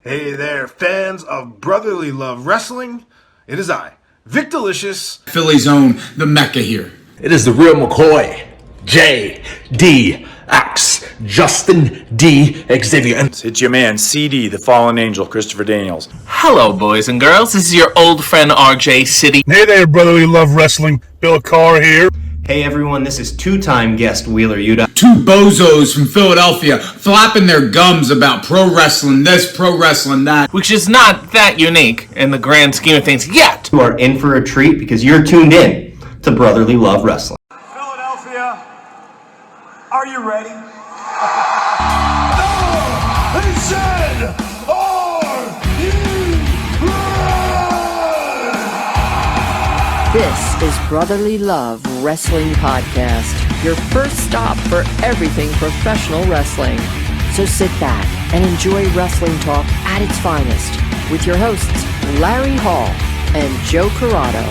Hey there, fans of brotherly love wrestling. It is I, Vic Delicious. Philly's own, the Mecca here. It is the real McCoy, J.D.X. Justin D. Xavier. And it's your man, CD, the fallen angel, Christopher Daniels. Hello, boys and girls. This is your old friend RJ City. Hey there, brotherly love wrestling. Bill Carr here. Hey everyone, this is two-time guest Wheeler Yuta. Two bozos from Philadelphia flapping their gums about pro wrestling this, pro wrestling that. Which is not that unique in the grand scheme of things yet. You are in for a treat because you're tuned in to Brotherly Love Wrestling. Philadelphia, are you ready? No! They said, are you ready? This is Brotherly Love Wrestling Podcast, your first stop for everything professional wrestling. So sit back and enjoy wrestling talk at its finest with your hosts, Larry Hall and Joe Corrado.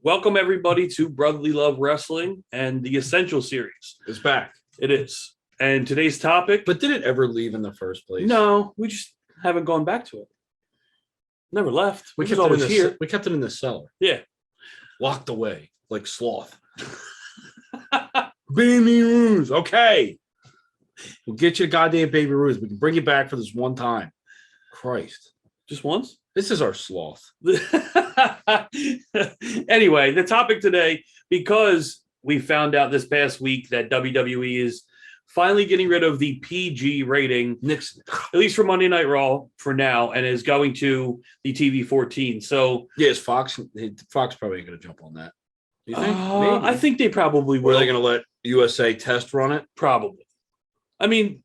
Welcome, everybody, to Brotherly Love Wrestling and the Essential series. It's back. It is. And today's topic... But did it ever leave in the first place? No, we just haven't gone back to it. Never left. We kept it here. We kept it in the cellar. Yeah. Locked away, like sloth. Baby Ruth. Okay. We'll get you a goddamn Baby Ruth. We can bring you back for this one time. Christ. Just once? This is our sloth. Anyway, the topic today, because we found out this past week that WWE is finally getting rid of the PG rating, Nixon, at least for Monday Night Raw for now, and is going to the TV 14. So yeah, is Fox probably going to jump on that. You think? I think they probably will. Or are they going to let USA test run it? Probably. I mean,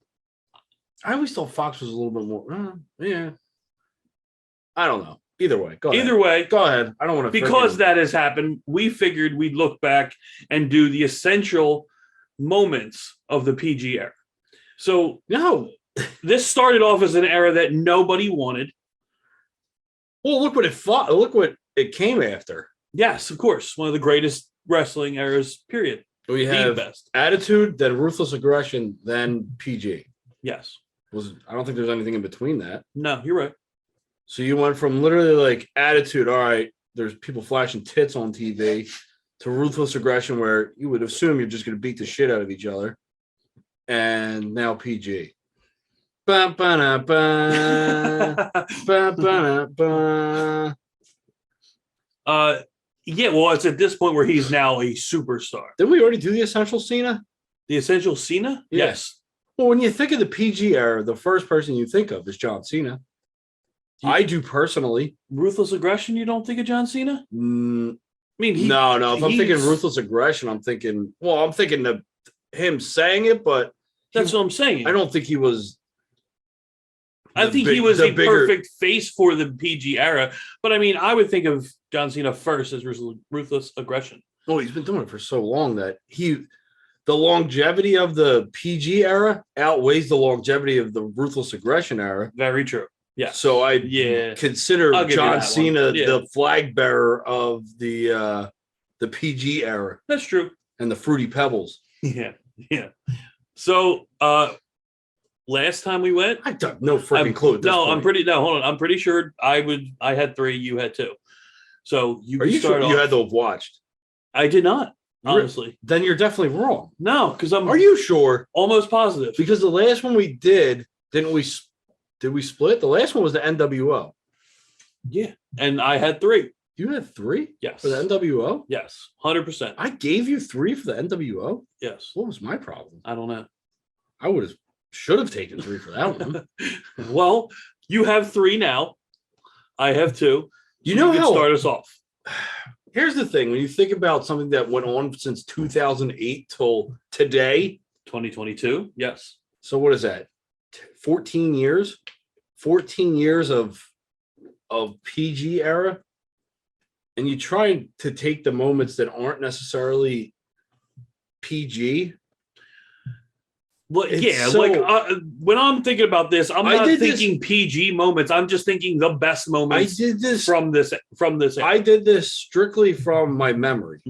I always thought Fox was a little bit more. Yeah. I don't know. Either way, go ahead. Go ahead. I don't want to. Because that has happened, we figured we'd look back and do the essential moments of the PG era. So no, this started off as an era that nobody wanted. Well, look what it fought. Look what it came after. Yes, of course, one of the greatest wrestling eras. Period. We have best Attitude, then Ruthless Aggression, then PG. Yes. I don't think there's anything in between that. No, you're right. So you went from literally like Attitude, all right, there's people flashing tits on TV, to Ruthless Aggression, where you would assume you're just going to beat the shit out of each other, and now PG. Yeah, well, it's at this point where he's now a superstar. Didn't we already do the Essential Cena? The Essential Cena? Yes. Well, when you think of the PG era, the first person you think of is John Cena. I do personally. Ruthless Aggression, you don't think of John Cena? I mean, no. If I'm thinking Ruthless Aggression, I'm thinking of him saying it, but that's what I'm saying. I don't think he was. I think he was a perfect face for the PG era, but I mean, I would think of John Cena first as Ruthless Aggression. Oh, he's been doing it for so long that the longevity of the PG era outweighs the longevity of the Ruthless Aggression era. Very true. Yeah. So I consider John Cena the flag bearer of the PG era. That's true. And the Fruity Pebbles. Yeah. So last time we went, I don't no freaking clue. At this point. Hold on. I'm pretty sure I had 3, you had 2. So are you sure you had to have watched? I did not, honestly. Then you're definitely wrong. No, because Are you sure? Almost positive. Because the last one we did, did we split? The last one was the NWO. Yeah. And I had 3. You had 3? Yes. For the NWO? Yes. 100%. I gave you 3 for the NWO? Yes. What was my problem? I don't know. I should have taken 3 for that one. Well, you have 3 now. I have 2. You know how start us off. Here's the thing. When you think about something that went on since 2008 till today. 2022. Yes. So what is that? 14 years? 14 years of PG era? And you try to take the moments that aren't necessarily PG Well, yeah, when I'm thinking about this, I'm not thinking PG moments. I'm just thinking the best moments. I did this from this. I did this strictly from my memory,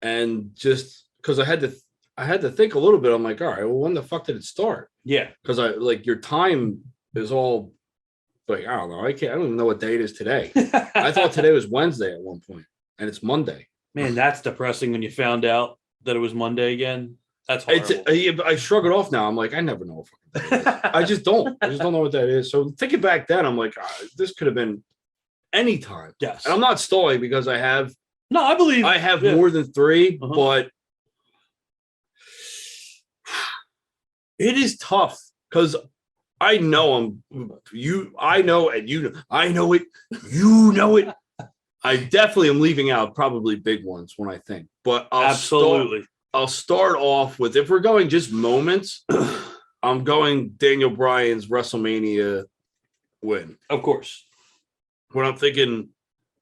and just because I had to think a little bit. I'm like, all right, well, when the fuck did it start? Yeah, because your time is all like I don't know. I don't even know what day it is today. I thought today was Wednesday at one point, and it's Monday. Man, that's depressing when you found out that it was Monday again. That's horrible. I shrug it off now. I'm like, I never know what fucking day it is. I just don't know what that is. So thinking back then, I'm like, this could have been any time. Yes. And I'm not stalling because I have I more than 3, but it is tough because I know I know it. You know it. I definitely am leaving out probably big ones when I think, but I'll start off with, if we're going just moments, I'm going Daniel Bryan's WrestleMania win. Of course. When I'm thinking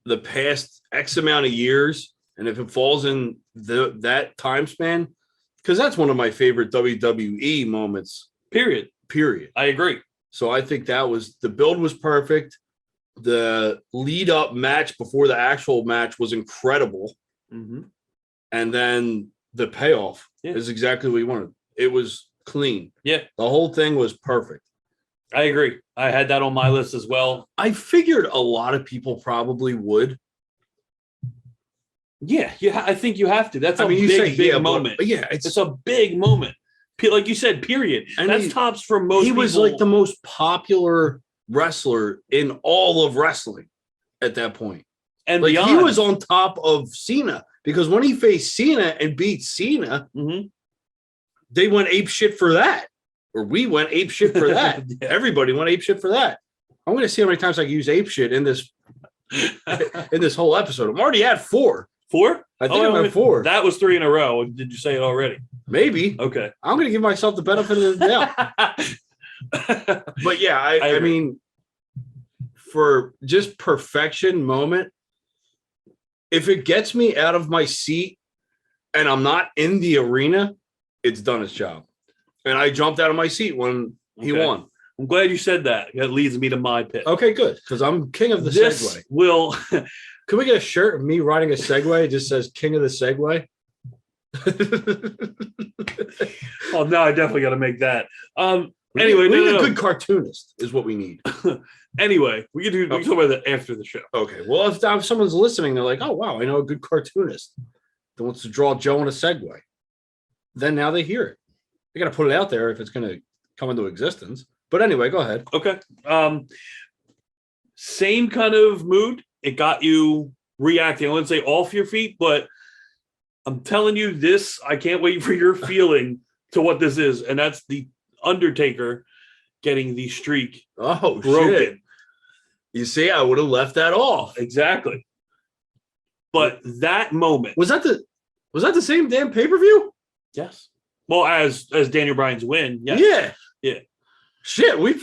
the past X amount of years, and if it falls in that time span, because that's one of my favorite WWE moments. Period. I agree. So I think the build was perfect. The lead up match before the actual match was incredible. Mm-hmm. And then the payoff is exactly what you wanted. It was clean. Yeah. The whole thing was perfect. I agree. I had that on my list as well. I figured a lot of people probably would. Yeah, I think you have to. That's big moment. But yeah, it's a big moment. Like you said, period. And that's tops for most people. He was like the most popular wrestler in all of wrestling at that point. And like beyond. He was on top of Cena, because when he faced Cena and beat Cena, they went ape shit for that. Or we went ape shit for that. Everybody went ape shit for that. I'm going to see how many times I can use ape shit in this whole episode. I'm already at 4. 4? I think I'm at 4. That was 3 in a row. Did you say it already? Maybe. Okay. I'm going to give myself the benefit of the doubt. But yeah, I mean, for just perfection moment, if it gets me out of my seat and I'm not in the arena, it's done its job. And I jumped out of my seat when he won. I'm glad you said that. That leads me to my pick. Okay, good. Because I'm king of the Segway. Can we get a shirt of me riding a Segway? It just says king of the Segway. Oh, no, I definitely got to make that. Anyway, we need a good cartoonist is what we need. Anyway, we can talk about that after the show. Okay. Well, if someone's listening, they're like, oh, wow, I know a good cartoonist that wants to draw Joe in a Segway. Then now they hear it. They got to put it out there if it's going to come into existence. But anyway, go ahead. Okay. Same kind of mood. It got you reacting. I wouldn't say off your feet, but I'm telling you this, I can't wait for your feeling to what this is. And that's the Undertaker getting the streak broken. Shit. You see, I would have left that off. Exactly. But that moment. Was that the same damn pay-per-view? Yes. Well, as Daniel Bryan's win. Yes. Yeah. Yeah. Shit, we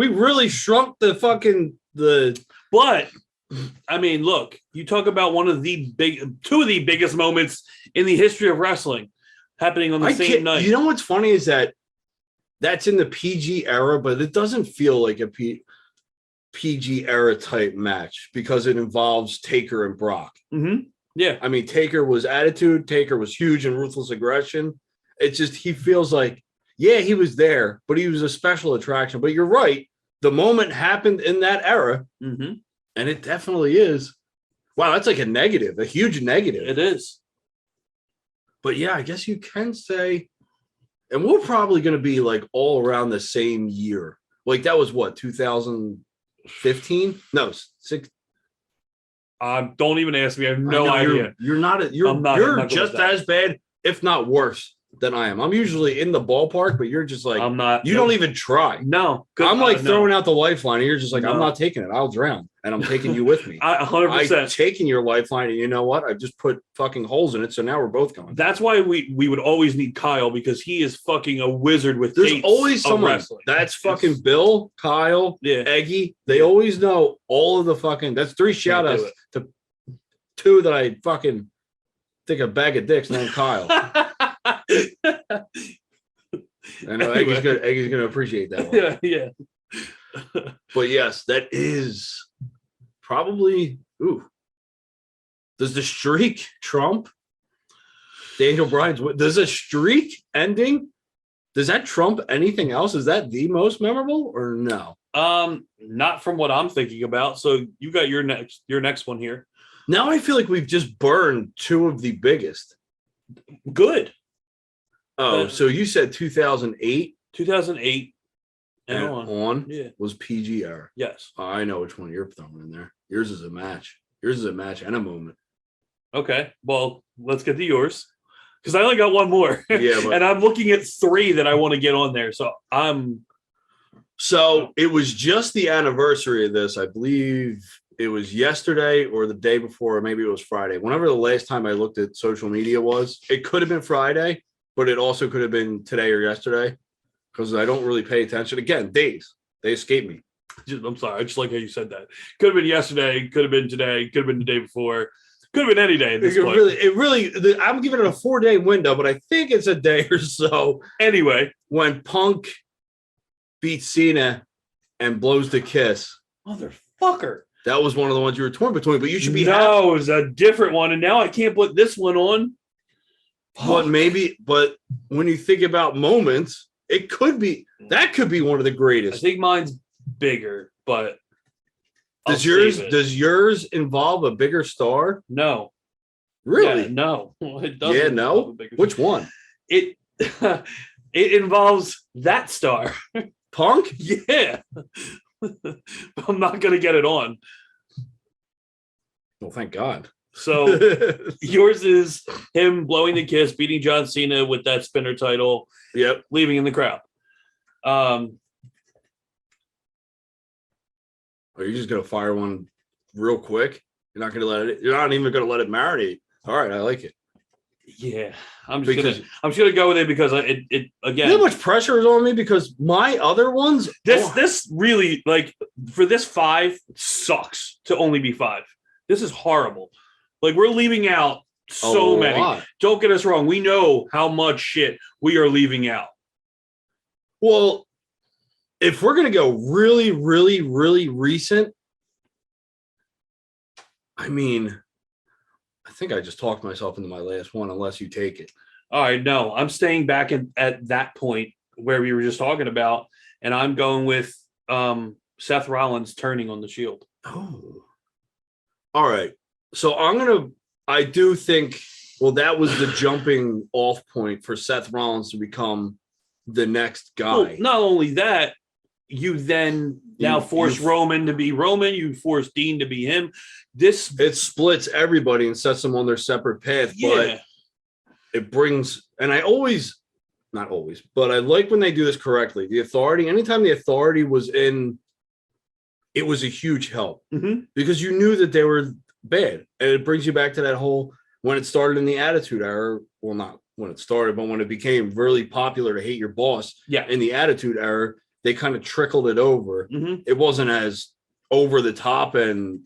really shrunk the But I mean, look, you talk about two of the biggest moments in the history of wrestling happening on the same night. You know what's funny is that's in the PG era, but it doesn't feel like a PG era type match because it involves Taker and Brock. Mm-hmm. Yeah. I mean, Taker was attitude. Taker was huge and ruthless aggression. It's just, he feels like, yeah, he was there, but he was a special attraction. But you're right. The moment happened in that era. Mm-hmm. And it definitely is. Wow, that's like a huge negative. It is. But yeah, I guess you can say, and we're probably going to be like all around the same year. Like that was what, 2015? No, 6. Don't even ask me. I have no idea. You're just as bad, if not worse, than I am. I'm usually in the ballpark, but you're just like, I'm not. You don't even try. No. I'm like throwing out the lifeline, and you're just like, I'm not taking it. I'll drown. And I'm taking you with me. 100%. I'm taking your lifeline, and you know what? I just put fucking holes in it, so now we're both going. That's why we would always need Kyle, because he is fucking a wizard with There's dates always someone. wrestling. That's fucking Bill, Kyle, Eggy. They always know all of the fucking. That's 3 shout outs to 2 that I fucking think a bag of dicks named Kyle. I know Eggy's gonna appreciate that one. Yeah. But yes, that is probably. Ooh, does the streak trump Daniel Bryan's? Does a streak ending? Does that trump anything else? Is that the most memorable or no? Not from what I'm thinking about. So you got your next one here. Now I feel like we've just burned two of the biggest. Good. Oh, so you said 2008? 2008 and on yeah. was PG era. Yes. I know which one you're throwing in there. Yours is a match. Yours is a match and a moment. Okay. Well, let's get to yours. Because I only got one more. Yeah, and I'm looking at three that I want to get on there. So it was just the anniversary of this. I believe it was yesterday or the day before, or maybe it was Friday. Whenever the last time I looked at social media was, it could have been Friday, but it also could have been today or yesterday because I don't really pay attention. Again, days. They escape me. I'm sorry. I just like how you said that. Could have been yesterday. Could have been today. Could have been the day before. Could have been any day at this point. I'm giving it a 4-day window, but I think it's a day or so. Anyway, when Punk beats Cena and blows the kiss. Motherfucker. That was one of the ones you were torn between, but you should be happy. It was a different one, and now I can't put this one on. But when you think about moments, it could be one of the greatest. I think mine's bigger, but does yours involve a bigger star? No. Really? Yeah, no. It doesn't. Yeah, no. Which one? It involves that star. Punk? Yeah. I'm not gonna get it on. Well, thank God. So yours is him blowing the kiss, beating John Cena with that spinner title. Yep. Leaving in the crowd. Are you just gonna fire one real quick? You're not even gonna let it marinate. All right, I like it. Yeah, I'm just gonna go with it because it again. You know how much pressure is on me because my other ones. This really, like, for this 5 sucks to only be 5. This is horrible. Like, we're leaving out so many. Lot. Don't get us wrong. We know how much shit we are leaving out. Well, if we're gonna go really, really, really recent, I mean, I think I just talked myself into my last one, unless you take it. All right, no, I'm staying back at that point where we were just talking about, and I'm going with Seth Rollins turning on the Shield. Oh, all right. So I do think, well, that was the jumping off point for Seth Rollins to become the next guy. Well, not only that, you then force Roman to be Roman. You force Dean to be him. It splits everybody and sets them on their separate path. But it brings, and not always, but I like when they do this correctly. The Authority, anytime the Authority was in, it was a huge help because you knew that they were bad. And it brings you back to that whole, when it started in the Attitude Era, well, not when it started, but when it became really popular to hate your boss in the Attitude Era, they kind of trickled it over. It wasn't as over the top and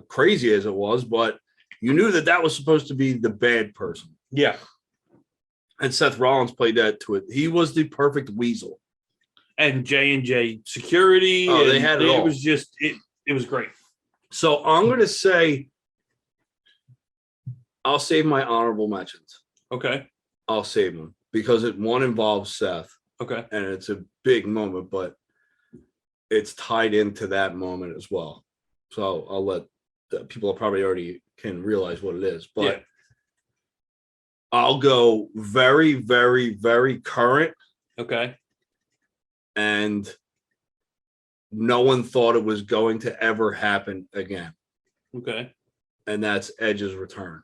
crazy as it was, but you knew that was supposed to be the bad person. Yeah. And Seth Rollins played that to it. He was the perfect weasel. And J&J security. Oh, they had it all. It was just, it was great. So I'm going to say, I'll save my honorable mentions. Okay. I'll save them because one involves Seth. Okay. And it's a big moment, but it's tied into that moment as well. So I'll let the people probably already can realize what it is, but I'll go very, very, very current. Okay. And no one thought it was going to ever happen again. Okay. And that's Edge's return.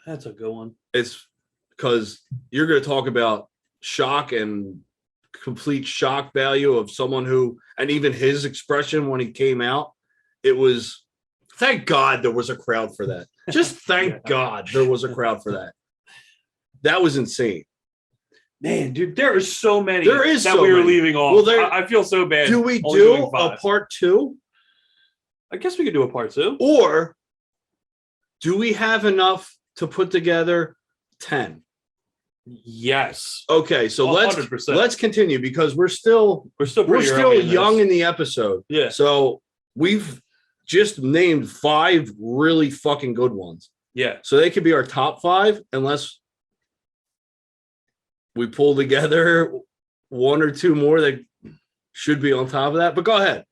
That's a good one. It's because you're going to talk about shock and complete shock value of someone who, and even his expression when he came out, it was, thank God there was a crowd for that. Just thank God there was a crowd for that. That was insane. Man, dude, there are so many we were leaving off. Well, I feel so bad. Do we do a part 2? I guess we could do a part 2. Or do we have enough to put together 10. Yes. Okay, so 100%. let's continue because we're still pretty early in young this. in the episode. Yeah. So we've just named 5 really fucking good ones. Yeah. So they could be our top 5 unless we pull together 1 or 2 more that should be on top of that. But go ahead.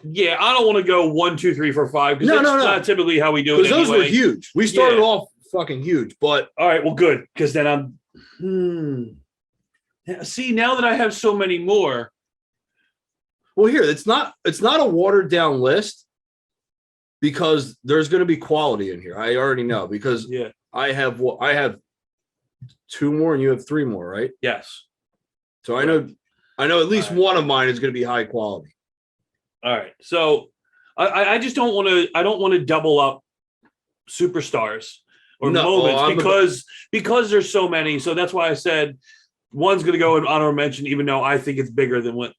Yeah, I don't want to go 1, 2, 3, 4, 5 because that's not typically how we do it. Because those were huge. We started off fucking huge, but all right, well, good because then I'm. See, now that I have so many more. Well, here it's not a watered down list because there's going to be quality in here. I already know because I have 2 more and you have 3 more, right? Yes. So I know at least one of mine is going to be high quality. All right, so I just don't want to. I don't want to double up superstars or moments because there's so many. So that's why I said one's going to go in honorable mention, even though I think it's bigger than what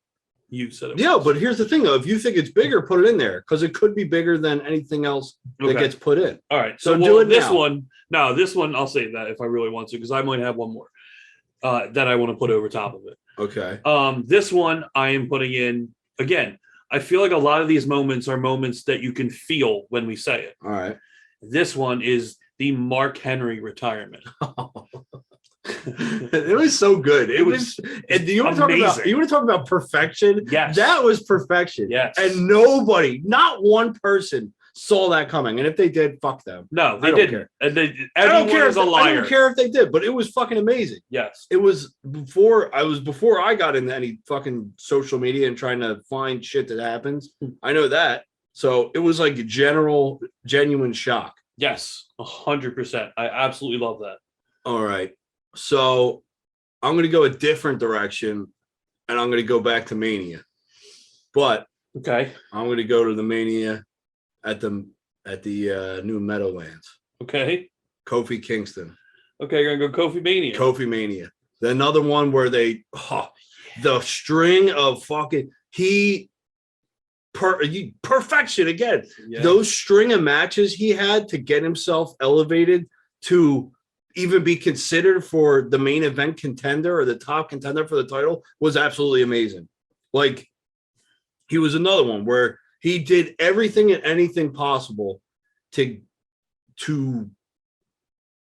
you said. Yeah, but here's the thing, though. If you think it's bigger, put it in there because it could be bigger than anything else that gets put in. All right, so do it this now. one. No, this one I'll save that if I really want to because I might have one more that I want to put over top of it. Okay. This one I am putting in again. I feel like a lot of these moments are moments that you can feel when we say it. All right. This one is the Mark Henry retirement. It was so good. It was. And do you want to talk about? You want to talk about perfection? Yes, that was perfection. Yes, and nobody, not one person, saw that coming. And if they did, fuck them. No, they didn't. And I don't care if a liar. I don't care if they did, but it was fucking amazing. Yes, it was before I got into any fucking social media and trying to find shit that happens. I know that. So it was like a genuine shock. Yes, 100%. I absolutely love that. All right. So I'm going to go a different direction and I'm going to go back to Mania. But okay, I'm going to go to the Mania at the new Meadowlands. Okay. Kofi Kingston. Okay, you're going to go Kofi Mania. Kofi Mania. Another one where the string of fucking perfection again. Yeah. Those string of matches he had to get himself elevated to even be considered for the main event contender or the top contender for the title was absolutely amazing. Like he was another one where he did everything and anything possible to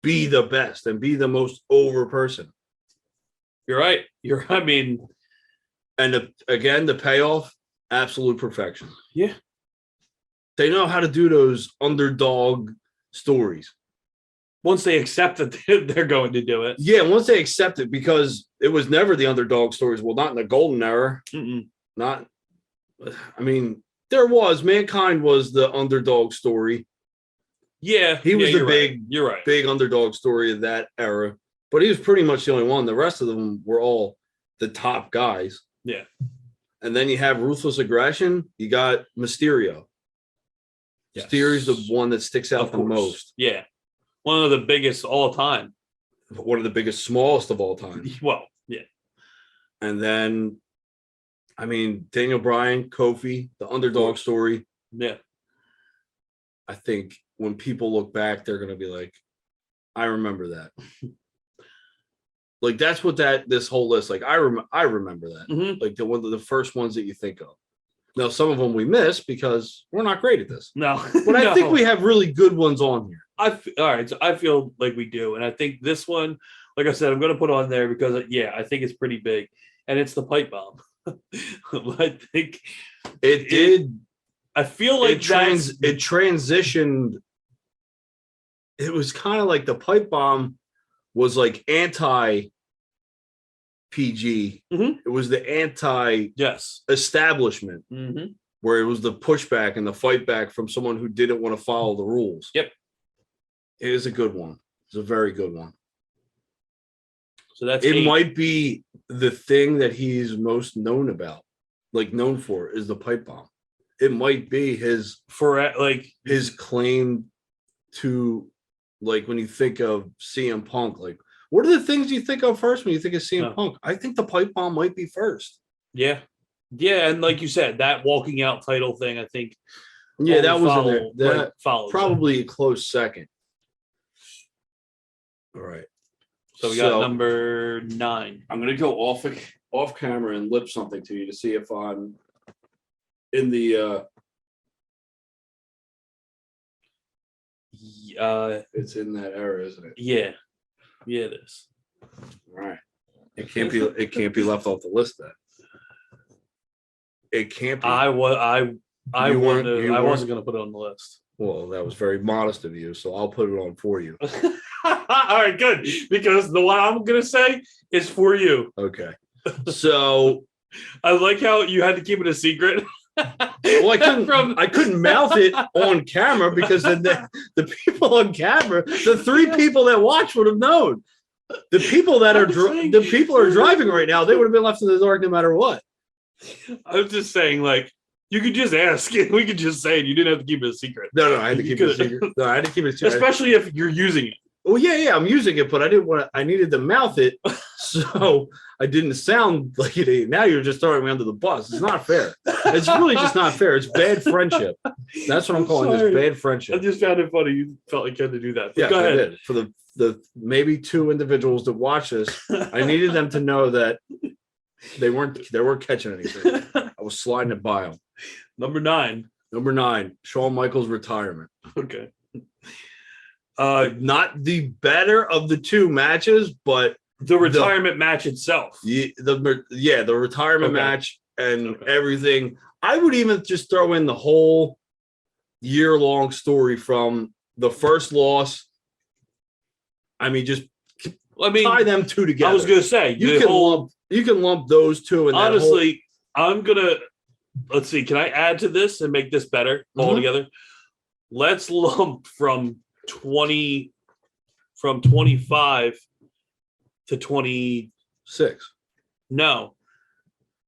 be the best and be the most over person. You're right. And again, the payoff, absolute perfection. Yeah. They know how to do those underdog stories. Once they accept that they're going to do it. Yeah, once they accept it, because it was never the underdog stories. Well, not in the golden era. Not, I mean, there was. Mankind was the underdog story. Yeah. He was the big, you're right. Big underdog story of that era. But he was pretty much the only one. The rest of them were all the top guys. Yeah. And then you have Ruthless Aggression. You got Mysterio. Yes. Mysterio's the one that sticks out the most. Yeah. One of the biggest all time. One of the biggest, smallest of all time. Well, yeah. And then, I mean, Daniel Bryan, Kofi, the underdog story. Yeah. I think when people look back, they're going to be like, I remember that. Like, that's what this whole list, like, I remember that. Mm-hmm. Like, one of the first ones that you think of. Now, some of them we miss because we're not great at this. No. But I think we have really good ones on here. All right. So I feel like we do. And I think this one, like I said, I'm going to put on there because, yeah, I think it's pretty big. And it's the pipe bomb. I think it did. I feel like it transitioned. It was kind of like the pipe bomb was like anti PG. Mm-hmm. It was the anti establishment, where it was the pushback and the fight back from someone who didn't want to follow the rules. Yep. It is a good one. It's a very good one. So that's it. Might be the thing that he's most known for is the pipe bomb. It might be his claim to, like, when you think of CM Punk, like, what are the things you think of first when you think of CM Punk? I think the pipe bomb might be first. Yeah. Yeah. And like you said, that walking out title thing, I think. Yeah, that was in there. That probably a close second. All right. So we got number 9. I'm gonna go off camera and lip something to you to see if I'm in the it's in that era, isn't it? Yeah. Yeah, it is. All right. It can't be left off the list then. It can't be. I wasn't gonna put it on the list. Well, that was very modest of you, so I'll put it on for you. All right, good. Because the one I'm gonna say is for you. Okay. So I like how you had to keep it a secret. Well, I couldn't mouth it on camera because then the people on camera, the 3 people that watch would have known. The people that are driving right now, they would have been left in the dark no matter what. I was just saying, like, you could just ask and we could just say it. You didn't have to keep it a secret. No, I had to keep it a secret. No, I had to keep it a secret. Especially if you're using it. Well, yeah, I'm using it, but I needed to mouth it so I didn't sound like it. Now you're just throwing me under the bus. It's not fair. It's really just not fair. It's bad friendship. That's what I'm calling this, bad friendship. I just found it funny. You felt like you had to do that. Yeah, go ahead. I did. For the maybe 2 individuals that watch this, I needed them to know that they weren't catching anything. I was sliding it by them. Number 9, Shawn Michaels' retirement. Okay. Not the better of the 2 matches, but the retirement match itself. The retirement match and everything. I would even just throw in the whole year-long story from the first loss. I mean, tie them 2 together. I was going to say you can lump those 2. And honestly, I'm gonna. Let's see. Can I add to this and make this better altogether? Let's lump from 25 to 26. No,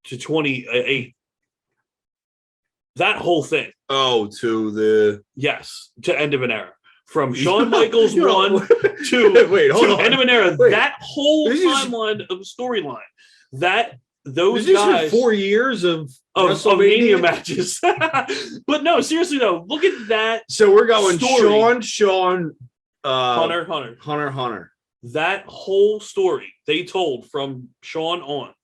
to 28. That whole thing. Oh, to end of an era. From Shawn Michaels 1 to wait, hold on. end of an era. Wait. That whole timeline of storyline. Those this guys. Is 4 years of Mania matches. But no, seriously though, look at that. So we're going story. Shawn, Hunter. That whole story they told from Shawn on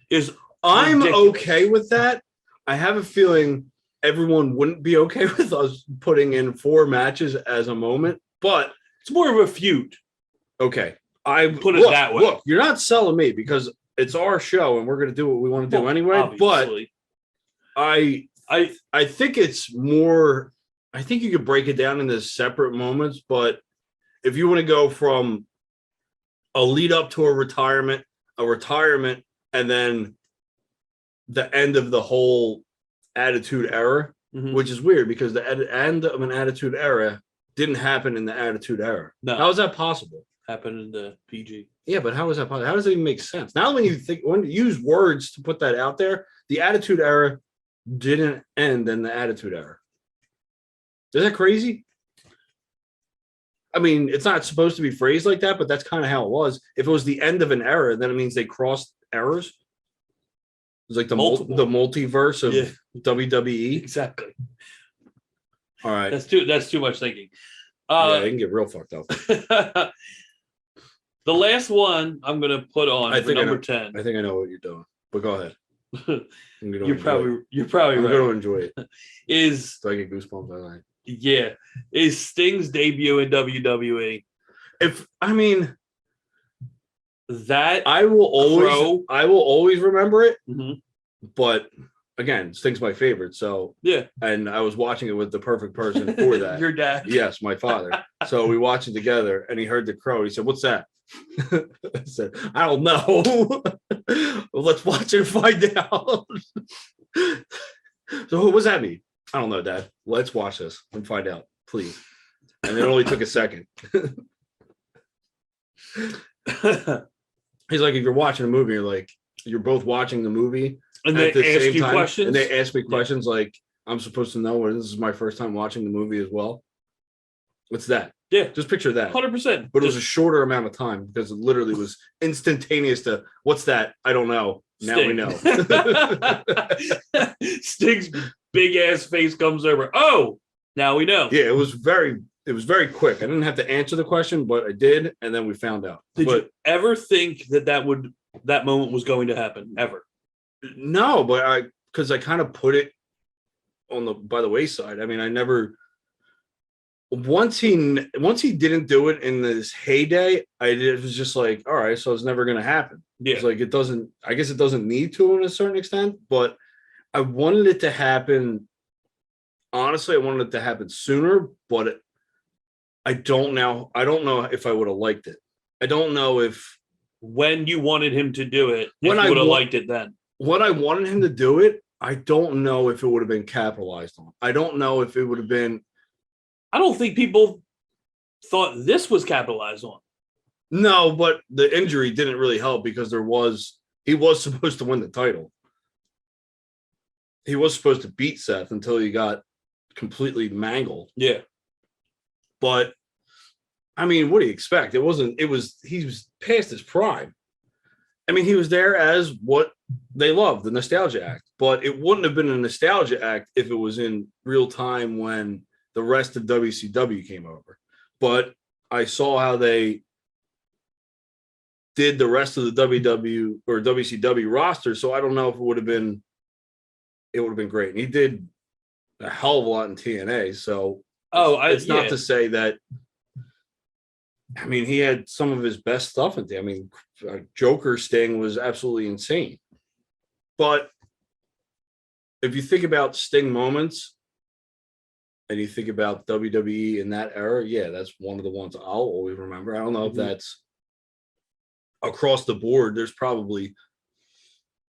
is I'm ridiculous. Okay with that. I have a feeling everyone wouldn't be okay with us putting in 4 matches as a moment, but it's more of a feud. Okay. I put it that way. Look, you're not selling me because it's our show and we're going to do what we want to do anyway. Obviously. But I think it's more. I think you could break it down into separate moments. But if you want to go from a lead up to a retirement, and then the end of the whole Attitude Era, which is weird because the end of an Attitude Era didn't happen in the Attitude Era. No, how is that possible? Happened in the PG. Yeah, but how is that possible? How does it even make sense? Now, when you use words to put that out there, the Attitude Era didn't end in the Attitude Era. Is that crazy? I mean, it's not supposed to be phrased like that, but that's kind of how it was. If it was the end of an era, then it means they crossed eras. It's like the multiverse of WWE. Exactly. All right. That's too much thinking. Yeah, it can get real fucked up. The last one I'm going to put on for number 10. I think I know what you're doing, but go ahead. You're probably I'm right. I'm going to enjoy it. Do I get goosebumps all night? Yeah. Is Sting's debut in WWE. That I will always remember it. Mm-hmm. But again, Sting's my favorite. So yeah. And I was watching it with the perfect person for that. Your dad. Yes, my father. So we watched it together and he heard the crow. He said, "What's that?" I said, "I don't know." Well, let's watch it and find out. So what does that mean? I don't know, Dad. Let's watch this and find out, please. And it only took a second. He's like, if you're watching a movie, you're both watching the movie and they ask you questions. And they ask me questions like I'm supposed to know, or this is my first time watching the movie as well. What's that? Yeah. Just picture that. 100%. But it was a shorter amount of time because it literally was instantaneous to what's that? I don't know. Now Sting. we know. Sting's big ass face comes over. Oh, now we know. Yeah, it was very it was very quick. I didn't have to answer the question, but I did, and then we found out. Did you ever think that moment was going to happen? Ever? No, but because I kind of put it by the wayside. I mean, I never. Once he didn't do it in this heyday, it was just like, all right, so it's never going to happen. Yeah. It's like I guess it doesn't need to in a certain extent, but I wanted it to happen. Honestly, I wanted it to happen sooner, but I don't know if I would have liked it. I don't know if when you wanted him to do it, when I would have liked it then. When I wanted him to do it, I don't know if it would have been capitalized on. I don't know if it would have been. I don't think people thought this was capitalized on. No, but the injury didn't really help because he was supposed to win the title. He was supposed to beat Seth until he got completely mangled. But I mean, what do you expect? He was past his prime. I mean, he was there as what they loved, the nostalgia act, but it wouldn't have been a nostalgia act if it was in real time when the rest of WCW came over. But I saw how they did the rest of the WW or WCW roster, so I don't know if it would have been great. And he did a hell of a lot in TNA, so it's not to say that. I mean, he had some of his best stuff in there. I mean, Joker Sting was absolutely insane. But if you think about Sting moments and you think about WWE in that era, yeah, that's one of the ones I'll always remember. I don't know if that's across the board. There's probably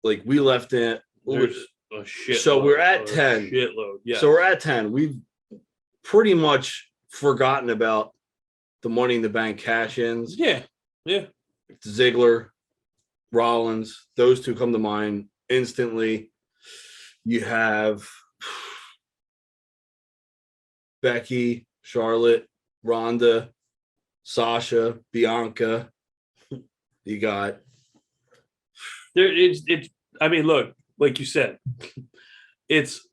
like we left it. There's a shitload. So we're at 10. Shitload. Yeah. So we're at 10. We've pretty much forgotten about the Money in the Bank cash-ins. Yeah. Ziggler, Rollins, those two come to mind instantly. You have Becky, Charlotte, Ronda, Sasha, Bianca. You got it's I mean, look, like you said, it's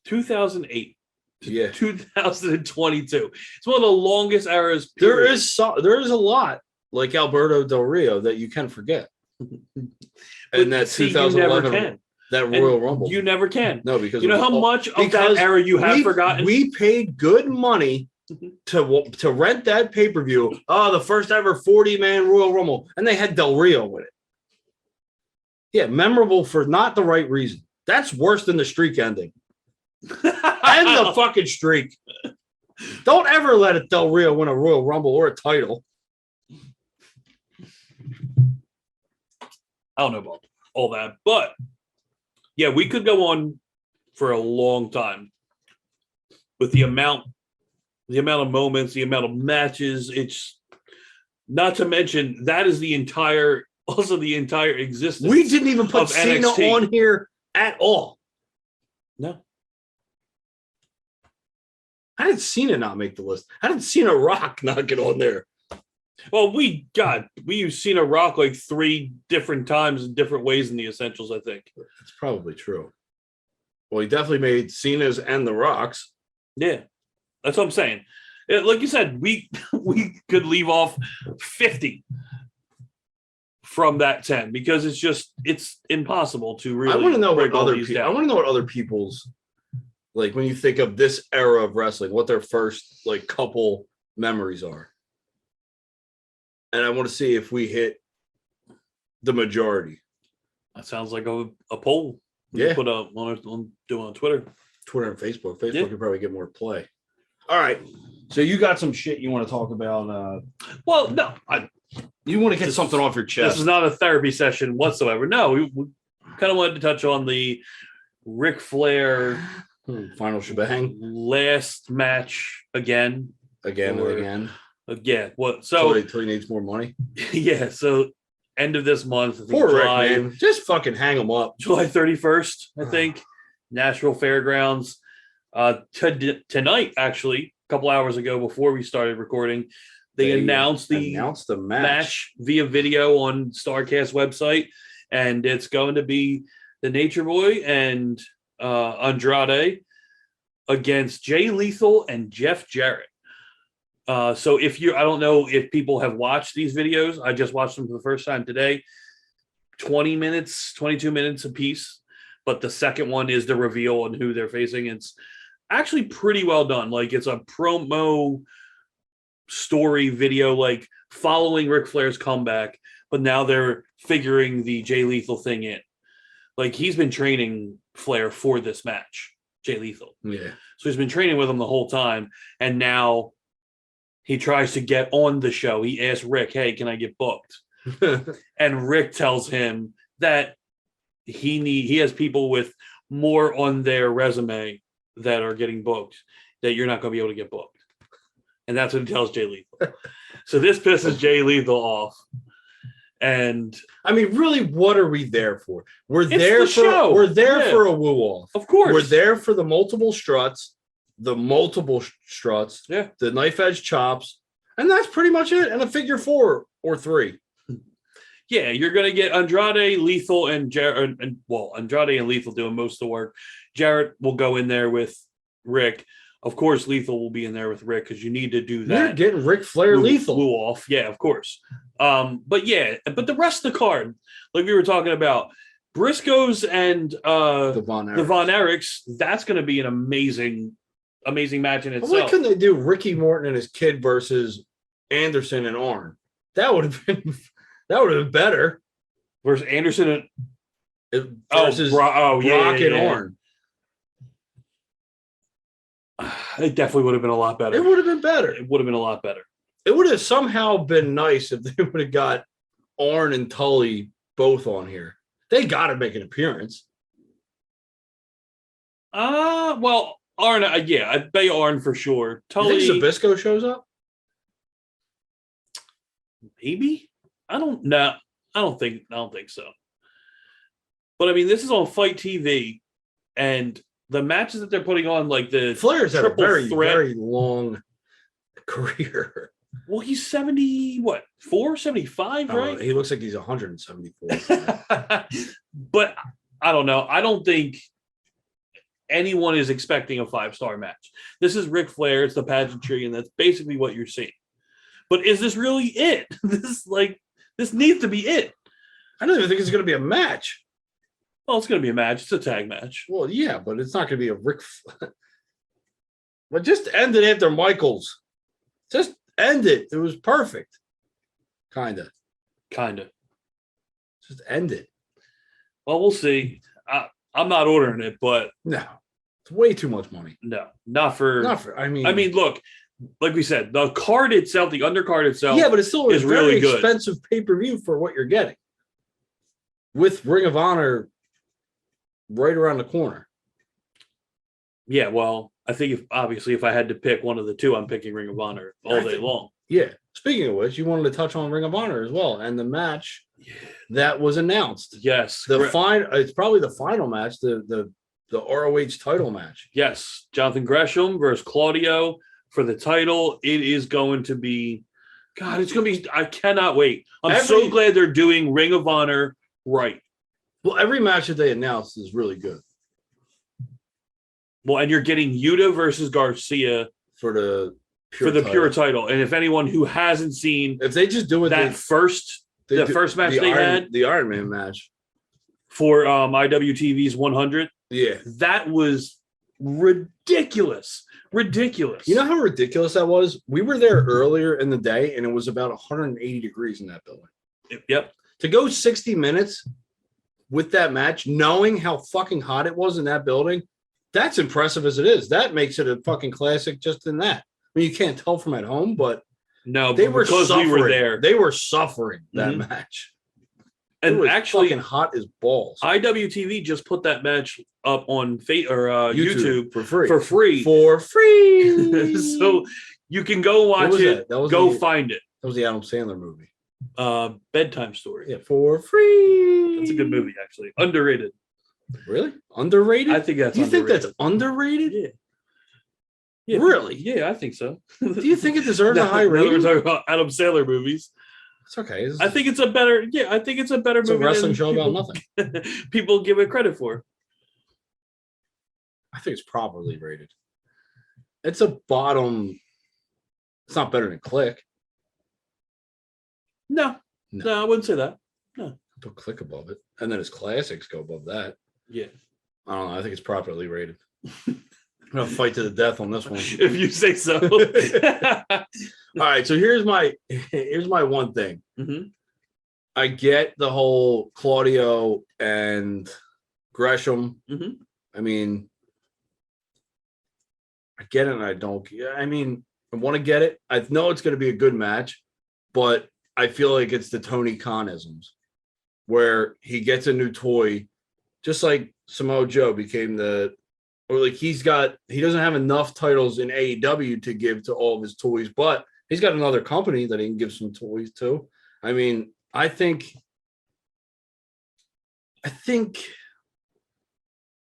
2008 to 2022. It's one of the longest eras. There is a lot like Alberto Del Rio that you can forget. And that 2011 that Royal Rumble. You never can. No, because you know how much of that era you have forgotten. We paid good money to rent that pay-per-view. Oh, the first ever 40-man Royal Rumble, and they had Del Rio with it. Yeah, memorable for not the right reason. That's worse than the streak ending. End the fucking streak. Don't ever let a Del Rio win a Royal Rumble or a title. I don't know about all that, but yeah, we could go on for a long time with the amount of moments, the amount of matches. It's not to mention that is the entire existence. We didn't even put Cena on here at all. No. How did Cena not make the list? How did Cena Rock not get on there? Well, we used Cena Rock like 3 different times in different ways in the Essentials, I think. That's probably true. Well, he definitely made Cena's and The Rock's. Yeah, that's what I'm saying. Like you said, we could leave off 50 from that 10 because it's impossible to really. I want to know what other people's, like when you think of this era of wrestling, what their first like couple memories are. And I want to see if we hit the majority. That sounds like a poll. Yeah. Put up on Twitter. Twitter and Facebook. Facebook could probably get more play. All right. So you got some shit you want to talk about? Well, no. You want to get something off your chest. This is not a therapy session whatsoever. No, we kind of wanted to touch on the Ric Flair final shebang last match again. Yeah. What? So until he needs more money. Yeah. So end of this month. Poor Rick, man. Just fucking hang him up. July 31st, I think. Nashville Fairgrounds. Tonight, actually, a couple hours ago before we started recording, they announced the match via video on Starrcast website, and it's going to be the Nature Boy and Andrade against Jay Lethal and Jeff Jarrett. So I don't know if people have watched these videos. I just watched them for the first time today. 20 minutes, 22 minutes a piece. But the second one is the reveal on who they're facing. It's actually pretty well done. Like, it's a promo story video, like following Ric Flair's comeback, but now they're figuring the Jay Lethal thing in. Like, he's been training Flair for this match, Jay Lethal. Yeah. So he's been training with him the whole time, and now he tries to get on the show. He asks Rick, "Hey, can I get booked?" And Rick tells him that he has people with more on their resume that are getting booked, that you're not going to be able to get booked. And that's what he tells Jay Lethal. So this pisses Jay Lethal off. And I mean, really, what are we there for? We're it's there the for show. we're there Yeah. for a woo off. Of course. We're there for the multiple struts, the knife edge chops, and that's pretty much it. And a figure 4 or 3. Yeah, you're going to get Andrade, Lethal, and Jarrett. Andrade and Lethal doing most of the work. Jarrett will go in there with Rick. Of course, Lethal will be in there with Rick because you need to do that. You're getting Ric Flair Lethal. Woo off. Yeah, of course. But the rest of the card, like we were talking about, Briscoes and the Von Erichs, that's going to be an amazing match in itself. Why couldn't they do Ricky Morton and his kid versus Anderson and Arn? That would have been better. Versus Anderson and versus Brock and Arn. It definitely would have been a lot better. It would have been better. It would have been a lot better. It would have somehow been nice if they would have got Arn and Tully both on here. They got to make an appearance. Well, Arn, I'd bet Arn for sure. Tully, You think Zbyszko shows up? Maybe. I don't know. I don't think so. But I mean, this is on Fight TV, and the matches that they're putting on, like the Flair's had a very, threat, very long career. Well, he's 74, 75, right? He looks like he's 174. But I don't know. I don't think anyone is expecting a 5-star match. This is Ric Flair. It's the pageantry, and that's basically what you're seeing. But is this really it? This needs to be it. I don't even think it's going to be a match. Well, it's going to be a match. It's a tag match. Well, yeah, but it's not going to be a But just end it after Michaels. Just end it. It was perfect. Kinda. Just end it. Well, we'll see. I'm not ordering it, but no, it's way too much money. No, not for. I mean, look, like we said, the card itself, the undercard itself, yeah, but it's still is very really good. Expensive pay-per-view for what you're getting. With Ring of Honor right around the corner. Yeah, well, I think if I had to pick one of the two, I'm picking Ring of Honor all day long. Yeah. Speaking of which, you wanted to touch on Ring of Honor as well, and the match that was announced. Yes, it's probably the final match, the ROH title match. Yes, Jonathan Gresham versus Claudio for the title. It is going to be, God, it's going to be. I cannot wait. I'm so glad they're doing Ring of Honor right. Well, every match that they announced is really good. Well, and you're getting Yuta versus Garcia for the pure title. And if anyone who hasn't seen, if they just do it, the first match they had, the Iron Man match for IWTV's 100, yeah, that was ridiculous. You know how ridiculous that was? We were there earlier in the day, and it was about 180 degrees in that building. Yep. To go 60 minutes with that match, knowing how fucking hot it was in that building, that's impressive as it is. That makes it a fucking classic just in that. I mean, you can't tell from at home, but no, they were suffering. We were there. They were suffering that match. And actually, fucking hot as balls. IWTV just put that match up on YouTube for free. For free. So you can go watch it. Find it. That was the Adam Sandler movie. Bedtime Story. Yeah, for free. That's a good movie, actually. Underrated. Really? Underrated? I think that's. Do you think that's underrated? Yeah. Yeah. Really? Yeah, I think so. Do you think it deserves a high rating? We're talking about Adam Sandler movies. It's okay. I think it's a better. Yeah, I think it's a better movie. It's a wrestling show about nothing. People give it credit for. I think it's properly rated. It's a bottom It's not better than Click. No, I wouldn't say that. No. Put Click above it. And then his classics go above that. Yeah. I don't know. I think it's properly rated. I'm going to fight to the death on this one. If you say so. All right. So here's my one thing. Mm-hmm. I get the whole Claudio and Gresham. Mm-hmm. I mean, I get it and I don't. I mean, I want to get it. I know it's going to be a good match, but I feel like it's the Tony Khan-isms where he gets a new toy, just like Samoa Joe became he doesn't have enough titles in AEW to give to all of his toys, but he's got another company that he can give some toys to. I mean, I think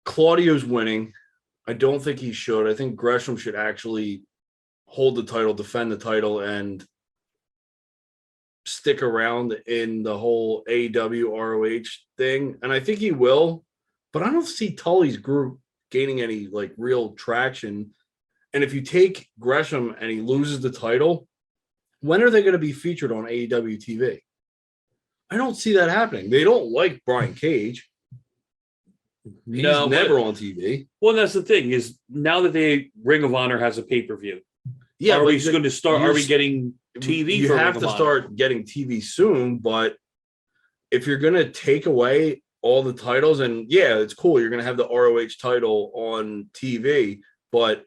Claudio's winning. I don't think he should. I think Gresham should actually hold the title, defend the title, and stick around in the whole AEW ROH thing. And I think he will, but I don't see Tully's group gaining any like real traction. And if you take Gresham and he loses the title, when are they going to be featured on AEW TV? I don't see that happening. They don't like Brian Cage. He's never on TV. Well, that's the thing is now that Ring of Honor has a pay-per-view. Yeah, are we going to start? Are we getting TV? You for have to start getting TV soon, but if you're going to take away all the titles, and yeah, it's cool. You're going to have the ROH title on TV, but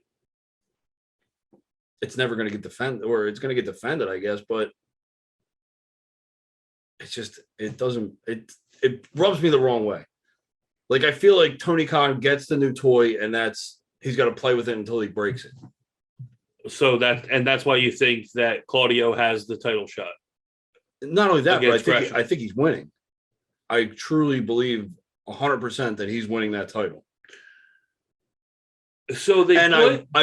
it's never going to get defended, or it's going to get defended, I guess. But it's just it rubs me the wrong way. Like I feel like Tony Khan gets the new toy, and he's got to play with it until he breaks it. So that's why you think that Claudio has the title shot. Not only that, but I think he's winning. I truly believe 100% that he's winning that title. So they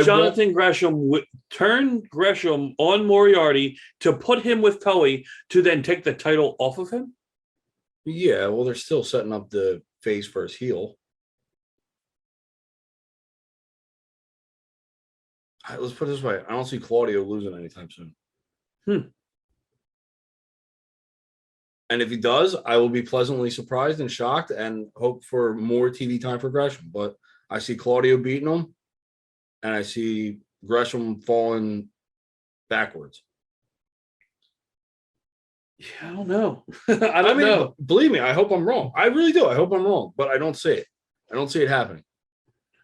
Jonathan Gresham turn Gresham on Moriarty to put him with Tully to then take the title off of him. Yeah, well, they're still setting up the face versus heel. All right, let's put it this way. I don't see Claudio losing anytime soon. And if he does, I will be pleasantly surprised and shocked and hope for more TV time for Gresham. But I see Claudio beating him, and I see Gresham falling backwards. Yeah, I don't know. I don't know. Believe me, I hope I'm wrong. I really do. I hope I'm wrong, but I don't see it. I don't see it happening.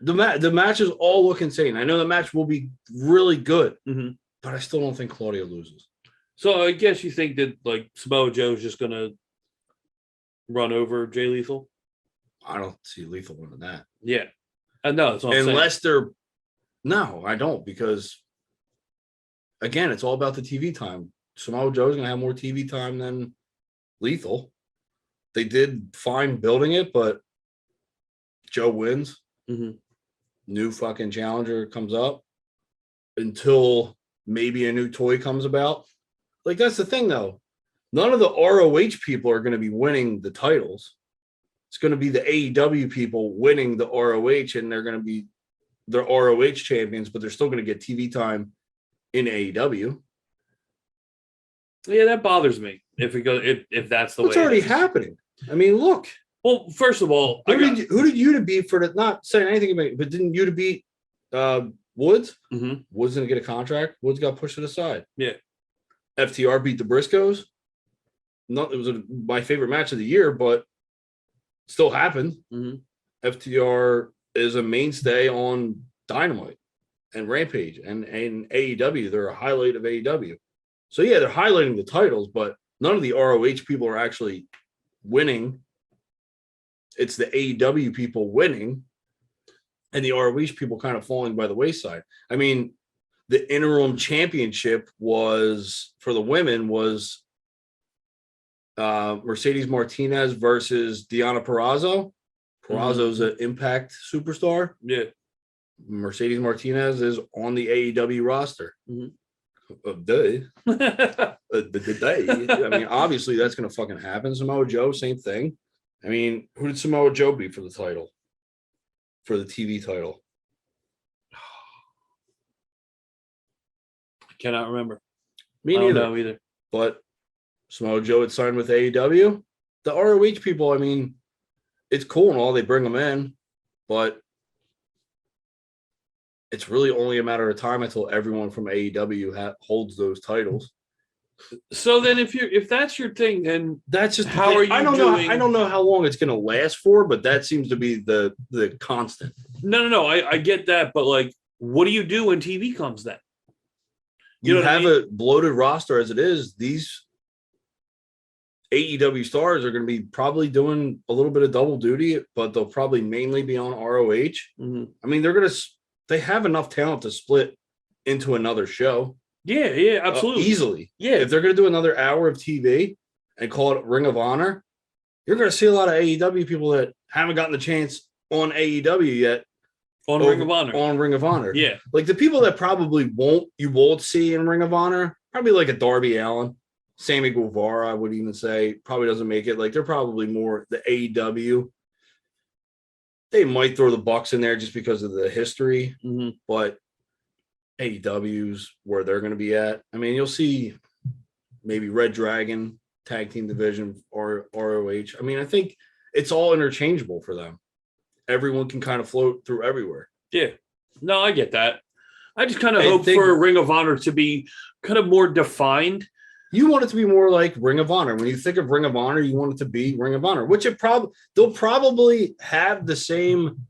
The matches all look insane. I know the match will be really good, but I still don't think Claudio loses. So I guess you think that like Samoa Joe's just going to run over Jay Lethal? I don't see Lethal winning that. Yeah. I know. That's what I'm saying. No, I don't, because again, it's all about the TV time. Samoa Joe's going to have more TV time than Lethal. They did fine building it, but Joe wins. New fucking challenger comes up until maybe a new toy comes about. Like, that's the thing, though. None of the ROH people are going to be winning the titles. It's going to be the AEW people winning the ROH, and they're going to be the ROH champions, but they're still going to get TV time in AEW. Yeah, that bothers me. If that's the way it's already happening. I mean, look. Well, first of all, who did you to beat for the, not saying anything about it, but didn't you to beat Woods? Woods didn't get a contract. Woods got pushed to the side. Yeah. FTR beat the Briscoes. It was my favorite match of the year, but still happened. FTR is a mainstay on Dynamite and Rampage and AEW. They're a highlight of AEW. So yeah, they're highlighting the titles, but none of the ROH people are actually winning. It's the AEW people winning, and the ROH people kind of falling by the wayside. I mean, the interim championship was for the women was Mercedes Martinez versus Deonna Purrazzo. Purrazzo's an Impact superstar. Yeah. Mercedes Martinez is on the AEW roster. I mean, obviously that's going to fucking happen. Samoa Joe, same thing. I mean, who did Samoa Joe beat for the title? For the TV title? Cannot remember. Me I don't neither. know either. But Samoa Joe had signed with AEW. The ROH people, I mean, it's cool and all. They bring them in, but it's really only a matter of time until everyone from AEW holds those titles. So then, if that's your thing, then that's just how are you I don't doing? know. I don't know how long it's going to last for, but that seems to be the constant. No. I get that, but like, what do you do when TV comes then? You know what I have mean? a bloated roster as it is. These AEW stars are going to be probably doing a little bit of double duty, but they'll probably mainly be on ROH. Mm-hmm. I mean, they have enough talent to split into another show. Yeah, absolutely. Easily. Yeah. If they're going to do another hour of TV and call it Ring of Honor, you're going to see a lot of AEW people that haven't gotten the chance on AEW yet. On Ring of Honor. On Ring of Honor. Yeah. Like the people that probably won't see in Ring of Honor, probably like a Darby Allin, Sammy Guevara, I would even say, probably doesn't make it. Like they're probably more the AEW. They might throw the Bucks in there just because of the history, but AEW's where they're going to be at. I mean, you'll see maybe Red Dragon, tag team division, or ROH. I mean, I think it's all interchangeable for them. Everyone can kind of float through everywhere. Yeah. No, I get that. I just kind of hope for Ring of Honor to be kind of more defined. You want it to be more like Ring of Honor. When you think of Ring of Honor, you want it to be Ring of Honor, which they'll probably have the same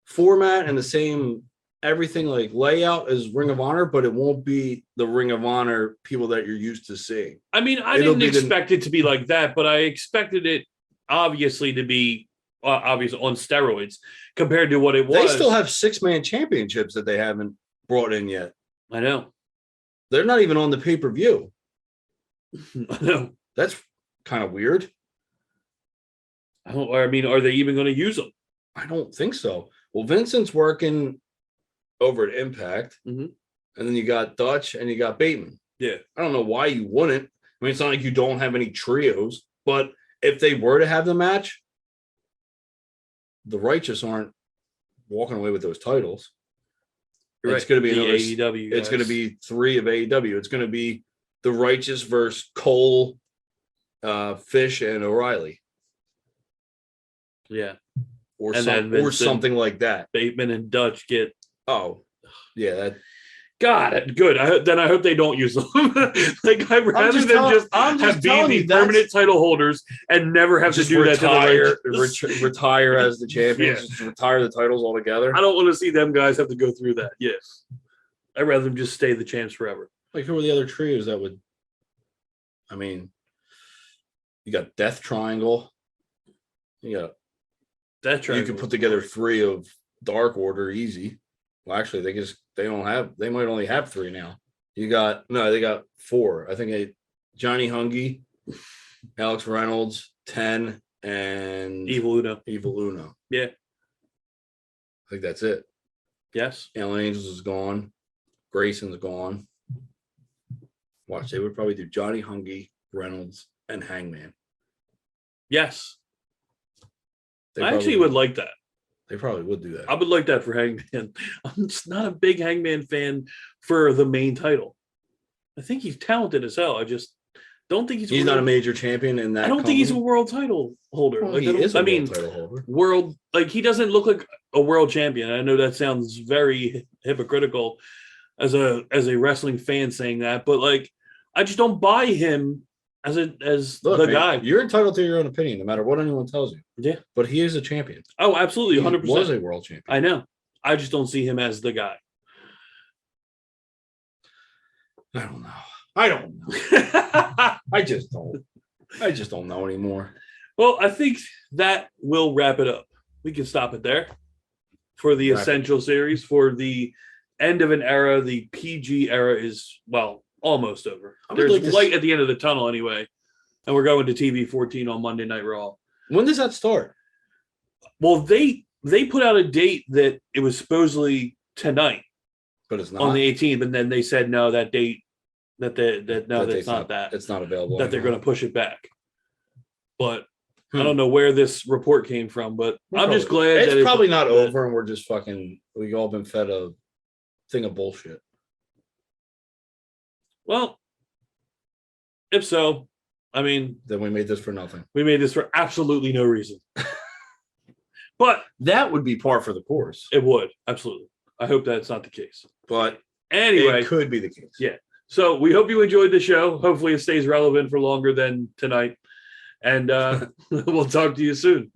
format and the same everything like layout as Ring of Honor, but it won't be the Ring of Honor people that you're used to seeing. I mean, I didn't expect it to be like that, but I expected it obviously to be obviously on steroids compared to what it was. They still have 6-man championships that they haven't brought in yet. I know. They're not even on the pay-per-view. I know. That's kind of weird. I mean, are they even going to use them? I don't think so. Well, Vincent's working over at Impact, and then you got Dutch and you got Bateman. Yeah. I don't know why you wouldn't. I mean, it's not like you don't have any trios, but if they were to have the match, the Righteous aren't walking away with those titles. It's going to be AEW. It's going to be 3 of AEW. It's going to be the Righteous versus Cole, Fish, and O'Reilly. Yeah. Or something like that. Bateman and Dutch get. Oh, yeah. Got it. Good. I hope they don't use them. Like I'd rather than just have be the permanent title holders and never have to do that to the retire as the champions, just retire the titles altogether. I don't want to see them guys have to go through that. Yes. I'd rather them just stay the champs forever. Like who are the other trios that would? I mean, you got Death Triangle. You got Death Triangle. You can put together 3 of Dark Order easy. Well, actually, they might only have 3 now. They got 4. I think Johnny Hungy, Alex Reynolds, 10, and Evil Uno. Yeah. I think that's it. Yes. Alan Angels is gone. Grayson's gone. Watch, they would probably do Johnny Hungy, Reynolds, and Hangman. Yes. I actually would like that. They probably would do that. I would like that for Hangman. I'm just not a big Hangman fan for the main title. I think he's talented as hell. I just don't think he's not a major champion in that. I don't think he's a world title holder. Well, like, he is a world title holder. World, like he doesn't look like a world champion. I know that sounds very hypocritical as a wrestling fan saying that, but like I just don't buy him as the guy. You're entitled to your own opinion, no matter what anyone tells you. Yeah, but he is a champion. Oh, absolutely, 100%. He was a world champion. I know. I just don't see him as the guy. I don't know. I just don't know anymore. Well, I think that will wrap it up. We can stop it there for the Essential series. For the end of an era, the PG era is, well, almost over. There's light at the end of the tunnel anyway. And we're going to TV 14 on Monday Night Raw. When does that start? Well, they put out a date that it was supposedly tonight. But it's not. On the 18th. And then they said, no, that date, that's not that. It's not available. That they're going to push it back. But I don't know where this report came from, but I'm just glad it's probably not over and we've all been fed a thing of bullshit. Well, if so, I mean, Then we made this for nothing. we made this for absolutely no reason. But That would be par for the course. it would, absolutely. I hope that's not the case. But Anyway, it could be the case. Yeah. So we hope you enjoyed the show. Hopefully it stays relevant for longer than tonight. And we'll talk to you soon.